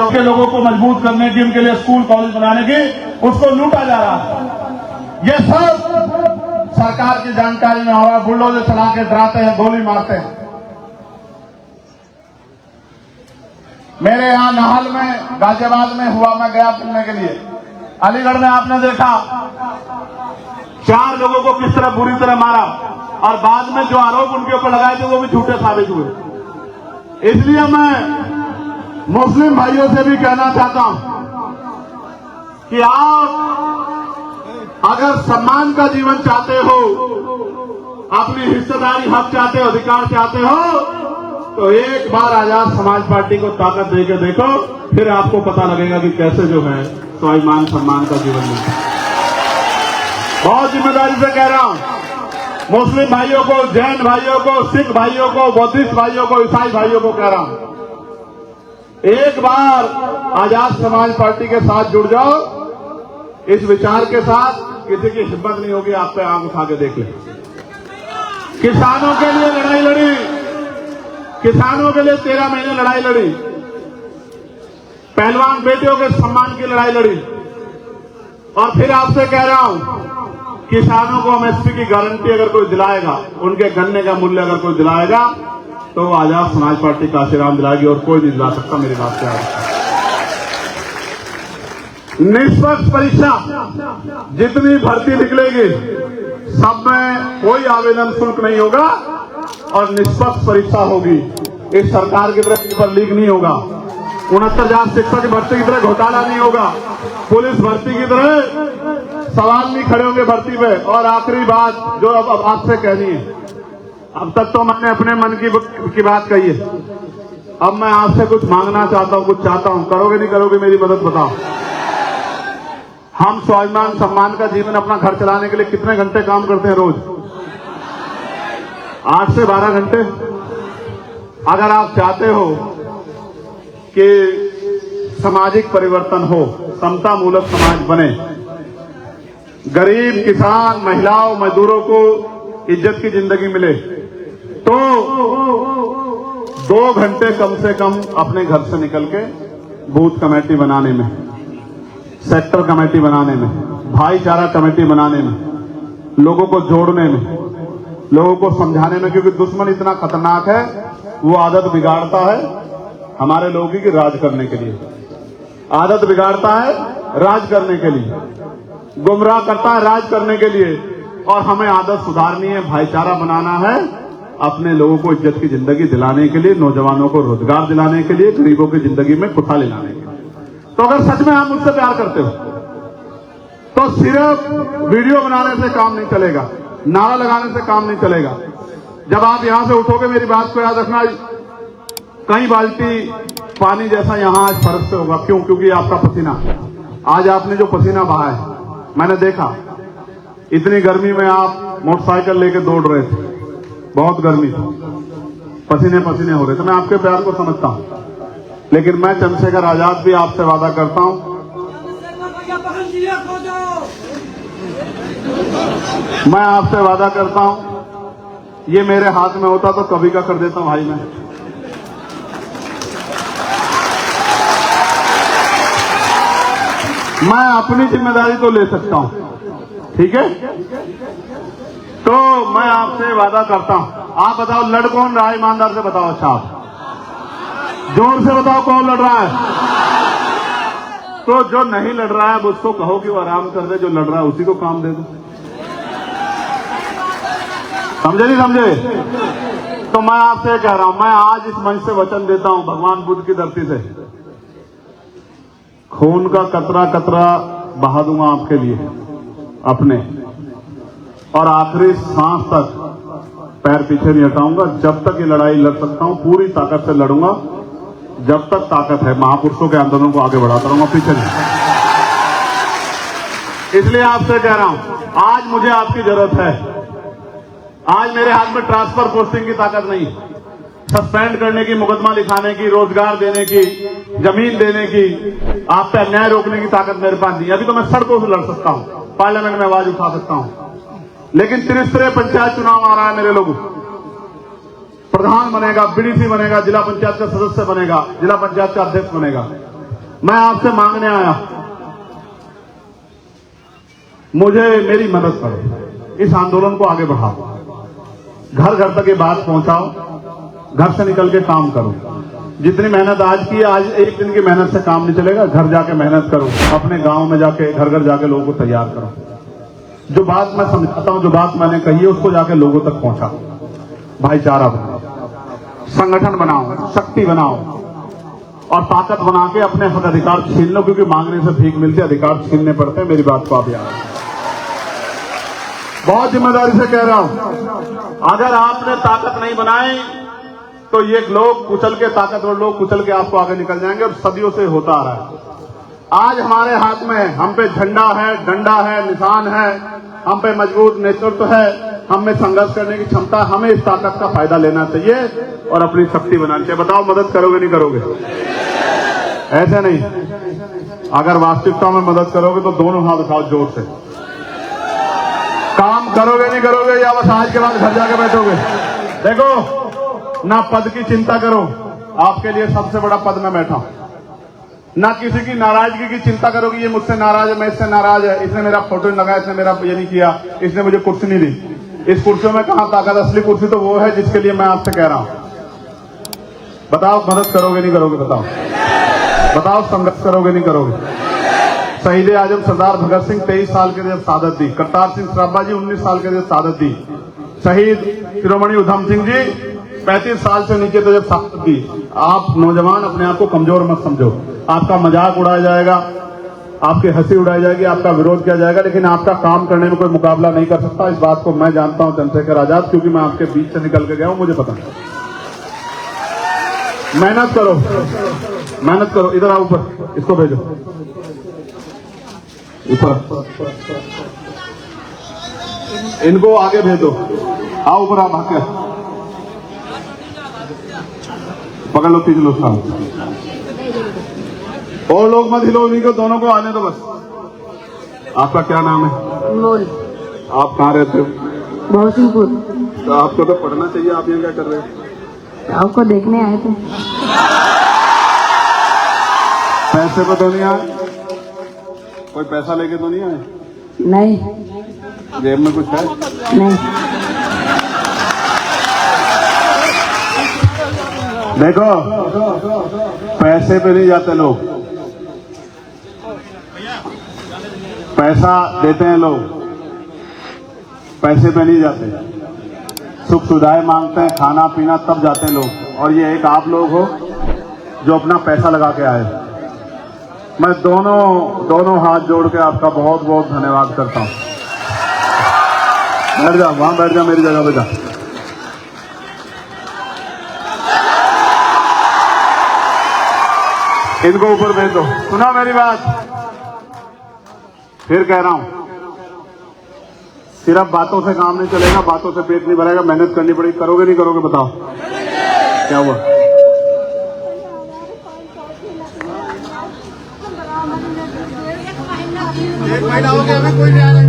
के लोगों को मजबूत करने की, उनके लिए स्कूल कॉलेज बनाने की, उसको लूटा जा रहा है। ये सब सरकार की जानकारी में हो रहा। बुलडोजर चला के डराते हैं, गोली मारते हैं। मेरे यहां नाहल में, गाजियाबाद में हुआ, मैं गया फिरने के लिए। अलीगढ़ में आपने देखा 4 लोगों को किस तरह बुरी तरह मारा, और बाद में जो आरोप उनके ऊपर लगाए थे वो भी झूठे साबित हुए। इसलिए मैं मुस्लिम भाइयों से भी कहना चाहता हूं कि आप अगर सम्मान का जीवन चाहते हो, अपनी हिस्सेदारी हक चाहते हो, अधिकार चाहते हो, तो एक बार आजाद समाज पार्टी को ताकत देके देखो, फिर आपको पता लगेगा कि कैसे जो है स्वाभिमान सम्मान का जीवन मिलता है। बहुत जिम्मेदारी से कह रहा हूं, मुस्लिम भाइयों को, जैन भाइयों को, सिख भाइयों को, बौद्धिस्ट भाइयों को, ईसाई भाइयों को कह रहा हूं, एक बार आजाद समाज पार्टी के साथ जुड़ जाओ। इस विचार के साथ किसी की हिम्मत नहीं होगी आप पे आंख उठा के देख ले। किसानों के लिए लड़ाई लड़ी, किसानों के लिए 13 महीने लड़ाई लड़ी, पहलवान बेटियों के सम्मान की लड़ाई लड़ी, और फिर आपसे कह रहा हूं, किसानों को एमएसपी की गारंटी अगर कोई दिलाएगा, उनके गन्ने का मूल्य अगर कोई दिलाएगा, तो आजाद समाज पार्टी काशीराम दिलाएगी, और कोई नहीं दिला सकता। मेरी बात क्या है? निष्पक्ष परीक्षा, जितनी भर्ती निकलेगी सब में कोई आवेदन शुल्क नहीं होगा और निष्पक्ष परीक्षा होगी। इस सरकार की तरफ पेपर लीक नहीं होगा, 69,000 शिक्षक की भर्ती की तरह घोटाला नहीं होगा, पुलिस भर्ती की तरह सवाल नहीं खड़े होंगे भर्ती पे। और आखिरी बात जो अब आपसे कहनी है, अब तक तो मैंने अपने मन की बात कही है, अब मैं आपसे कुछ मांगना चाहता हूं, कुछ चाहता हूं, करोगे नहीं करोगे मेरी मदद बताओ। हम स्वाभिमान सम्मान का जीवन अपना घर चलाने के लिए कितने घंटे काम करते हैं रोज? 8 से 12 घंटे। अगर आप चाहते हो कि सामाजिक परिवर्तन हो, समता मूलक समाज बने, गरीब, किसान, महिलाओं, मजदूरों को इज्जत की जिंदगी मिले, तो 2 घंटे कम से कम अपने घर से निकल के बूथ कमेटी बनाने में, सेक्टर कमेटी बनाने में, भाईचारा कमेटी बनाने में, लोगों को जोड़ने में, लोगों को समझाने में, क्योंकि दुश्मन इतना खतरनाक है, वो आदत बिगाड़ता है हमारे लोगों की राज करने के लिए, आदत बिगाड़ता है राज करने के लिए, गुमराह करता है राज करने के लिए। और हमें आदत सुधारनी है, भाईचारा बनाना है, अपने लोगों को इज्जत की जिंदगी दिलाने के लिए, नौजवानों को रोजगार दिलाने के लिए, गरीबों की जिंदगी में खुशहाली लाने के लिए। तो अगर सच में आप मुझसे प्यार करते हो तो सिर्फ वीडियो बनाने से काम नहीं चलेगा, नारा लगाने से काम नहीं चलेगा। जब आप यहां से उठोगे, मेरी बात को याद रखना, कई बाल्टी पानी जैसा यहां आज फर्श पे होगा। क्यों? क्योंकि आपका पसीना, आज आपने जो पसीना बहा है, मैंने देखा इतनी गर्मी में आप मोटरसाइकिल लेके दौड़ रहे थे, बहुत गर्मी थी, पसीने पसीने हो रहे थे। मैं आपके प्यार को समझता हूं, लेकिन मैं चंद्रशेखर आजाद भी आपसे वादा करता हूं, मैं आपसे वादा करता हूं, ये मेरे हाथ में होता तो कभी का कर देता हूं भाई। मैं अपनी जिम्मेदारी तो ले सकता हूं, ठीक है? तो मैं आपसे वादा करता हूं। आप बताओ लड़ कौन रहा है? ईमानदार से बताओ। अच्छा, आप जोर से बताओ कौन लड़ रहा है? तो जो नहीं लड़ रहा है उसको कहो कि वो आराम कर दे, जो लड़ रहा है उसी को काम दे दो। समझे नहीं समझे? तो मैं आपसे कह रहा हूं, मैं आज इस मंच से वचन देता हूं, भगवान बुद्ध की धरती से, खून का कतरा कतरा बहा दूंगा आपके लिए अपने, और आखिरी सांस तक पैर पीछे नहीं हटाऊंगा। जब तक ये लड़ाई लड़ सकता हूं पूरी ताकत से लड़ूंगा, जब तक ताकत है। महापुरुषों के आंदोलन को आगे बढ़ाता रहूंगा, पीछे नहीं। इसलिए आपसे कह रहा हूं, आज मुझे आपकी जरूरत है। आज मेरे हाथ में ट्रांसफर पोस्टिंग की ताकत नहीं, सस्पेंड करने की, मुकदमा लिखाने की, रोजगार देने की, जमीन देने की, आप पे अन्याय रोकने की ताकत मेरे पास नहीं। अभी तो मैं सड़कों से लड़ सकता हूं, पार्लियामेंट में आवाज उठा सकता हूं, लेकिन त्रिस्तरीय पंचायत चुनाव आ रहा है। मेरे लोगों, प्रधान बनेगा, बीडीसी बनेगा, जिला पंचायत का सदस्य बनेगा, जिला पंचायत का अध्यक्ष बनेगा, मैं आपसे मांगने आया, मुझे मेरी मदद करो, इस आंदोलन को आगे बढ़ाओ, घर घर तक ये बात पहुंचाओ, घर से निकल के काम करो। जितनी मेहनत आज की, आज एक दिन की मेहनत से काम नहीं चलेगा। घर जाके मेहनत करो, अपने गांव में जाके घर घर जाके लोगों को तैयार करो। जो बात मैं समझाता हूं, जो बात मैंने कही है, उसको जाके लोगों तक पहुंचाओ। भाईचारा बनाओ, संगठन बनाओ, शक्ति बनाओ और ताकत बना के अपने हक अधिकार छीन लो, क्योंकि मांगने से भीख मिलती है, अधिकार छीनने पड़ते हैं। मेरी बात को आप याद रखें। बहुत जिम्मेदारी से कह रहा हूं, अगर आपने ताकत नहीं बनाई तो ये लोग कुचल के, ताकतवर लोग कुचल के आपको आगे निकल जाएंगे, और सदियों से होता आ रहा है। आज हमारे हाथ में, हम पे झंडा है, डंडा है, निशान है, हम पे मजबूत नेतृत्व है, हम में संघर्ष करने की क्षमता। हमें इस ताकत का फायदा लेना चाहिए और अपनी शक्ति बनानी चाहिए। बताओ, मदद करोगे नहीं करोगे? ऐसे नहीं, अगर वास्तविकता में मदद करोगे तो दोनों हाथ उठाओ जोर से। काम करोगे नहीं करोगे, या बस आज के बाद घर जाके बैठोगे? देखो, ना पद की चिंता करो, आपके लिए सबसे बड़ा पद में बैठा। ना किसी की नाराजगी की चिंता करोगे, ये मुझसे नाराज है, मैं इससे नाराज है, इसने मेरा फोटो नहीं लगाया, इसने मेरा ये नहीं किया, इसने मुझे कुर्सी नहीं दी। इस कुर्सी में कहां ताकत? असली कुर्सी तो वो है जिसके लिए मैं आपसे कह रहा हूं। बताओ, मदद करोगे नहीं करोगे? बताओ, बताओ, संघर्ष करोगे नहीं करोगे? शहीद आजम सरदार भगत सिंह 23 साल के जब शहादत दी, करतार सिंह सराभा जी 19 साल के जब शहादत दी, शहीद शिरोमणि उधम सिंह जी 35 साल से नीचे तो जब शहादत दी। आप नौजवान अपने आप को कमजोर मत समझो। आपका मजाक उड़ाया जाएगा, आपकी हंसी उड़ाई जाएगी, आपका विरोध किया जाएगा, लेकिन आपका काम करने में कोई मुकाबला नहीं कर सकता। इस बात को मैं जानता हूं चंद्रशेखर आजाद, क्योंकि मैं आपके बीच से निकल के गया हूं, मुझे पता है। मेहनत करो, मेहनत करो। इधर आओ, ऊपर इसको भेजो, ऊपर इनको आगे भेजो। आओ ऊपर, आप आके पकड़ लो, खींच लो साथ। और लोग मत हिलो, इनको दोनों को आने दो बस। आपका क्या नाम है? मोल। आप कहाँ रहते हो? बहुसिंहपुर। तो आपको तो पढ़ना चाहिए, आप यहाँ क्या कर रहे हो? आपको देखने आए थे। पैसे पे तो नहीं आए? कोई पैसा लेके तो नहीं आए? नहीं। जेब में कुछ है? नहीं। देखो, पैसे पे नहीं जाते लोग, पैसा देते हैं लोग, पैसे पे नहीं जाते। सुख सुविधाएं मांगते हैं, खाना पीना, तब जाते हैं लोग। और ये एक आप लोग हो जो अपना पैसा लगा के आए। मैं दोनों हाथ जोड़ के आपका बहुत बहुत धन्यवाद करता हूं। बैठ जा, वहां बैठ जा, मेरी जगह पे जा। इनको ऊपर भेज दो। सुना मेरी बात? फिर कह रहा हूं, सिर्फ बातों से काम नहीं चलेगा, बातों से पेट नहीं भरेगा, मेहनत करनी पड़ेगी। करोगे नहीं करोगे? बताओ क्या हुआ? एक महीना हो गया, अभी कोई नहीं आया।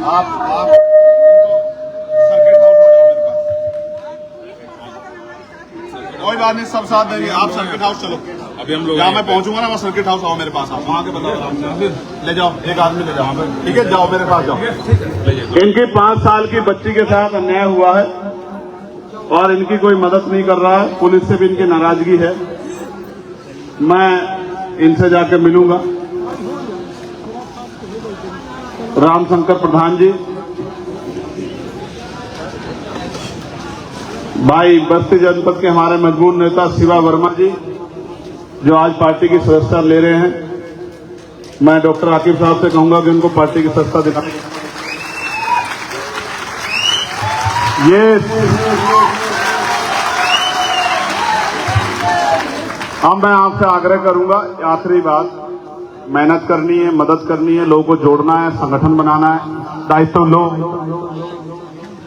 आप कोई बात नहीं, सब साथ देंगे। आप सर्किट हाउस चलो, अभी हम लोग जहाँ मैं पहुंचूंगा ना, वहाँ सर्किट हाउस आओ मेरे पास। आप वहाँ के बताओ, ले जाओ, एक आदमी ले जाओ, ठीक है? जाओ मेरे पास जाओ। इनकी 5 साल की बच्ची के साथ अन्याय हुआ है और इनकी कोई मदद नहीं कर रहा है। पुलिस से भी इनकी नाराजगी है। मैं इनसे जाकर मिलूंगा। रामशंकर प्रधान जी, भाई बस्ती जनपद के हमारे मजबूत नेता शिवा वर्मा जी, जो आज पार्टी की सदस्यता ले रहे हैं, मैं डॉक्टर आकिब साहब से कहूंगा कि उनको पार्टी की सदस्यता दिला। ये अब मैं आपसे आग्रह करूंगा, आखिरी बात, मेहनत करनी है, मदद करनी है, लोगों को जोड़ना है, संगठन बनाना है, दायित्व लो।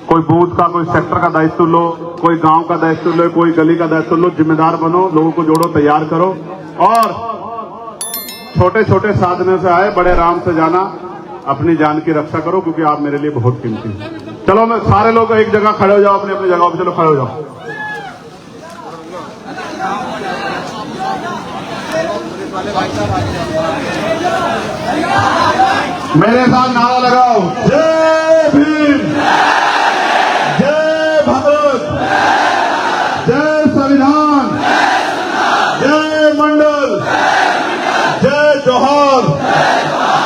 कोई बूथ का, कोई सेक्टर का दायित्व लो, कोई गांव का दायित्व लो, कोई गली का दायित्व लो। जिम्मेदार बनो, लोगों को जोड़ो, तैयार करो और छोटे छोटे साधनों से आए, बड़े आराम से जाना। अपनी जान की रक्षा करो, क्योंकि आप मेरे लिए बहुत कीमती हैं। चलो, मैं सारे लोग एक जगह खड़े हो जाओ, अपनी अपनी जगह पे चलो, खड़े हो जाओ। मेरे साथ नारा लगाओ, जय भीम, जय भारत, जय संविधान, जय मंडल, जय जोहर।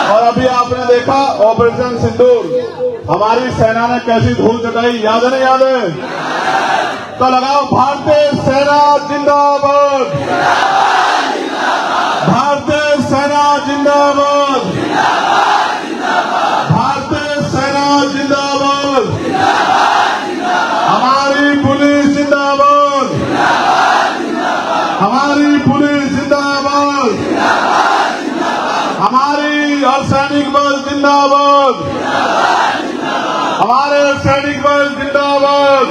और अभी आपने देखा ऑपरेशन सिंदूर, हमारी सेना ने कैसी धूल चटाई, याद है नहीं याद है? तो लगाओ, भारतीय सेना जिंदाबाद, भारतीय सेना जिंदाबाद, भारतीय सेना जिंदाबाद, हमारी पुलिस जिंदाबाद, हमारी पुलिस जिंदाबाद, हमारी अर्धसैनिक बल जिंदाबाद, हमारे सैनिक बल जिंदाबाद।